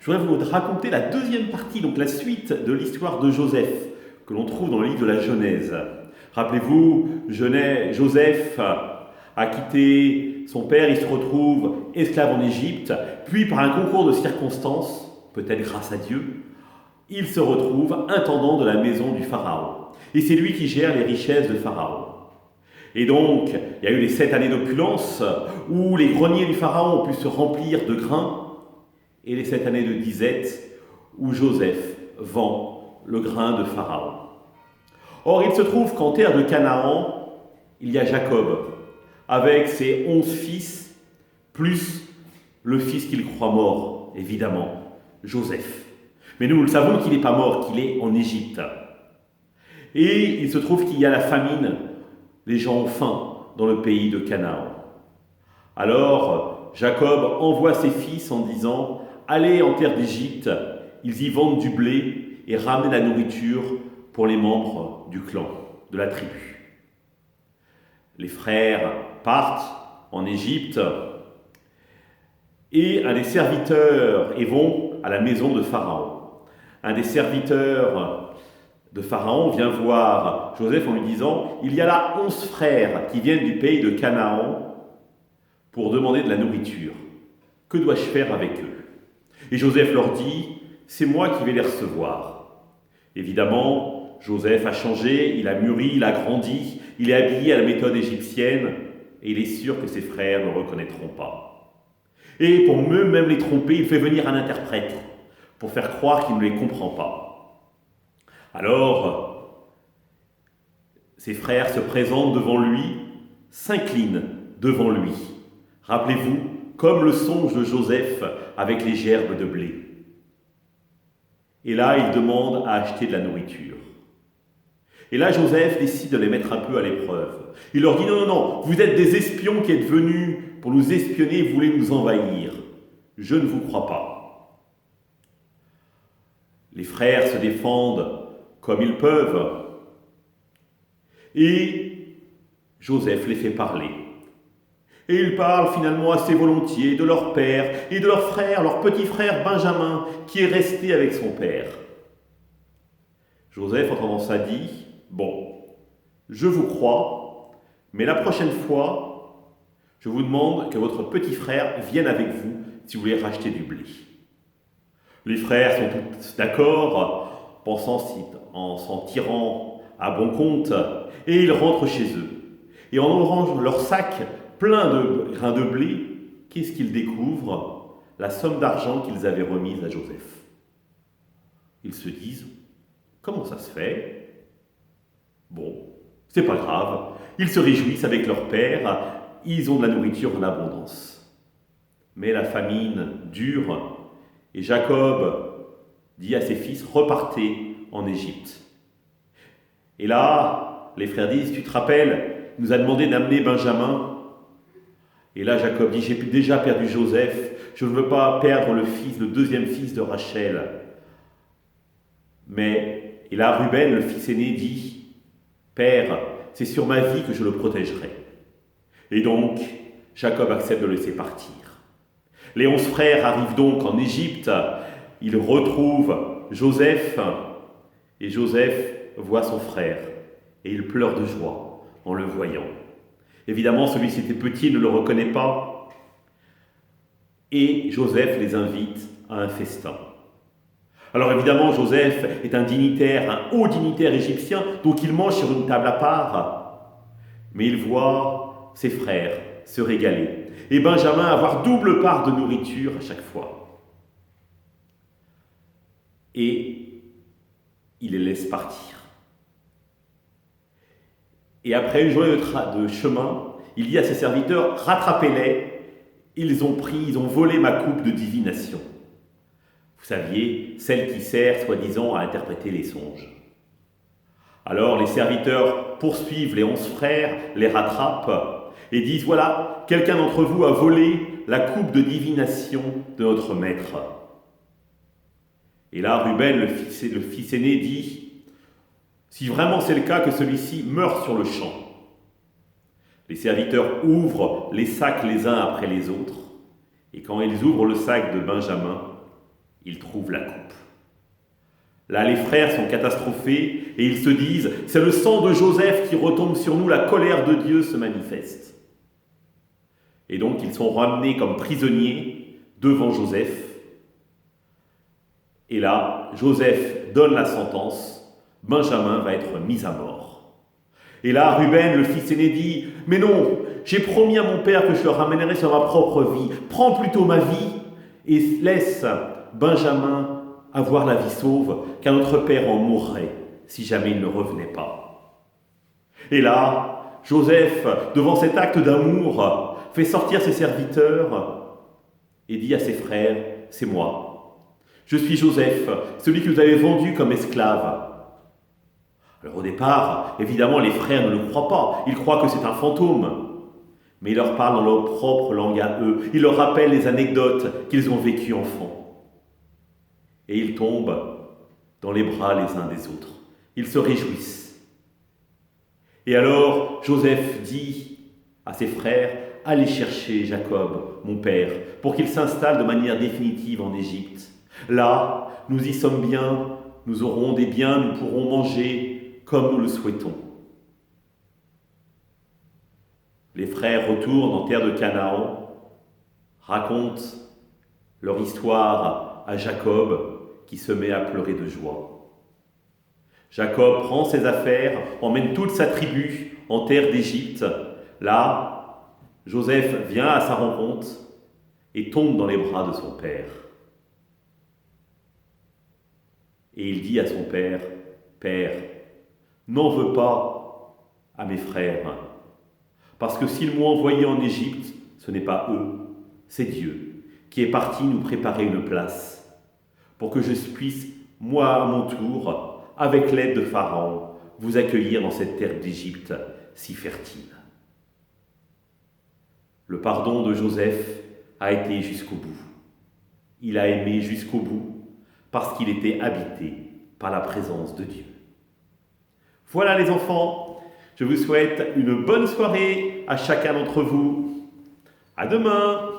Je voudrais vous raconter la deuxième partie, donc la suite de l'histoire de Joseph, que l'on trouve dans le livre de la Genèse. Rappelez-vous, Joseph a quitté son père, il se retrouve esclave en Égypte, puis par un concours de circonstances, peut-être grâce à Dieu, il se retrouve intendant de la maison du Pharaon. Et c'est lui qui gère les richesses de Pharaon. Et donc, il y a eu les 7 années d'opulence, où les greniers du Pharaon ont pu se remplir de grains, et les 7 années de disette, où Joseph vend le grain de Pharaon. Or, il se trouve qu'en terre de Canaan, il y a Jacob, avec ses 11 fils, plus le fils qu'il croit mort, évidemment, Joseph. Mais nous le savons qu'il n'est pas mort, qu'il est en Égypte. Et il se trouve qu'il y a la famine, les gens ont faim dans le pays de Canaan. Alors, Jacob envoie ses fils en disant « Allez en terre d'Égypte, ils y vendent du blé et ramenent la nourriture pour les membres du clan, de la tribu. » Les frères partent en Égypte et un des serviteurs vont à la maison de Pharaon. Un des serviteurs de Pharaon vient voir Joseph en lui disant « Il y a là 11 frères qui viennent du pays de Canaan pour demander de la nourriture. Que dois-je faire avec eux ?» Et Joseph leur dit « C'est moi qui vais les recevoir. » Évidemment, Joseph a changé, il a mûri, il a grandi, il est habillé à la méthode égyptienne et il est sûr que ses frères ne le reconnaîtront pas. Et pour même les tromper, il fait venir un interprète pour faire croire qu'il ne les comprend pas. Alors, ses frères se présentent devant lui, s'inclinent devant lui. Rappelez-vous, comme le songe de Joseph avec les gerbes de blé. Et là, il demande à acheter de la nourriture. Et là, Joseph décide de les mettre un peu à l'épreuve. Il leur dit « Non, non, non, vous êtes des espions qui êtes venus pour nous espionner, vous voulez nous envahir. Je ne vous crois pas. » Les frères se défendent comme ils peuvent. Et Joseph les fait parler. Et ils parlent finalement assez volontiers de leur père et de leur frère, leur petit frère Benjamin, qui est resté avec son père. Joseph, entendant ça, dit « Bon, je vous crois, mais la prochaine fois, je vous demande que votre petit frère vienne avec vous si vous voulez racheter du blé. » Les frères sont tous d'accord, pensant en s'en tirant à bon compte, et ils rentrent chez eux. Et en ouvrant leur sac plein de grains de blé, qu'est-ce qu'ils découvrent? La somme d'argent qu'ils avaient remise à Joseph. Ils se disent, comment ça se fait? Bon, c'est pas grave. Ils se réjouissent avec leur père, ils ont de la nourriture en abondance. Mais la famine dure, et Jacob dit à ses fils, repartez en Égypte. Et là, les frères disent, tu te rappelles, il nous a demandé d'amener Benjamin. Et là, Jacob dit, j'ai déjà perdu Joseph, je ne veux pas perdre le deuxième fils de Rachel. Et là, Ruben, le fils aîné, dit, Père, c'est sur ma vie que je le protégerai. Et donc, Jacob accepte de le laisser partir. Les 11 frères arrivent donc en Égypte, ils retrouvent Joseph, et Joseph voit son frère, et il pleure de joie en le voyant. Évidemment, celui-ci était petit, ne le reconnaît pas, et Joseph les invite à un festin. Alors évidemment, Joseph est un dignitaire, un haut dignitaire égyptien, donc il mange sur une table à part, mais il voit ses frères se régaler, et Benjamin avoir double part de nourriture à chaque fois. Et il les laisse partir. Et après une journée de chemin, il dit à ses serviteurs, rattrapez-les, ils ont volé ma coupe de divination. Vous saviez, celle qui sert, soi-disant, à interpréter les songes. Alors les serviteurs poursuivent les 11 frères, les rattrapent et disent, voilà, quelqu'un d'entre vous a volé la coupe de divination de notre maître. Et là, Ruben, le fils aîné, dit, si vraiment c'est le cas, que celui-ci meure sur le champ. Les serviteurs ouvrent les sacs les uns après les autres, et quand ils ouvrent le sac de Benjamin, ils trouvent la coupe. Là, les frères sont catastrophés et ils se disent « C'est le sang de Joseph qui retombe sur nous, la colère de Dieu se manifeste. » Et donc, ils sont ramenés comme prisonniers devant Joseph. Et là, Joseph donne la sentence, Benjamin va être mis à mort. Et là, Ruben, le fils aîné, dit « Mais non, j'ai promis à mon père que je le ramènerai sur ma propre vie. Prends plutôt ma vie et laisse Benjamin avoir la vie sauve, car notre père en mourrait si jamais il ne revenait pas. » Et là, Joseph, devant cet acte d'amour, fait sortir ses serviteurs et dit à ses frères « C'est moi. Je suis Joseph, celui que vous avez vendu comme esclave. » Alors au départ, évidemment, les frères ne le croient pas. Ils croient que c'est un fantôme. Mais il leur parle dans leur propre langue à eux. Il leur rappelle les anecdotes qu'ils ont vécues enfants. Et ils tombent dans les bras les uns des autres. Ils se réjouissent. Et alors, Joseph dit à ses frères « Allez chercher Jacob, mon père, pour qu'il s'installe de manière définitive en Égypte. Là, nous y sommes bien, nous aurons des biens, nous pourrons manger comme nous le souhaitons. » Les frères retournent en terre de Canaan, racontent leur histoire à Jacob, qui se met à pleurer de joie. Jacob prend ses affaires, emmène toute sa tribu en terre d'Égypte. Là, Joseph vient à sa rencontre et tombe dans les bras de son père. Et il dit à son père, « Père, n'en veux pas à mes frères, parce que s'ils m'ont envoyé en Égypte, ce n'est pas eux, c'est Dieu, qui est parti nous préparer une place, pour que je puisse, moi à mon tour, avec l'aide de Pharaon, vous accueillir dans cette terre d'Égypte si fertile. » Le pardon de Joseph a été jusqu'au bout. Il a aimé jusqu'au bout, parce qu'il était habité par la présence de Dieu. Voilà les enfants, je vous souhaite une bonne soirée à chacun d'entre vous. À demain!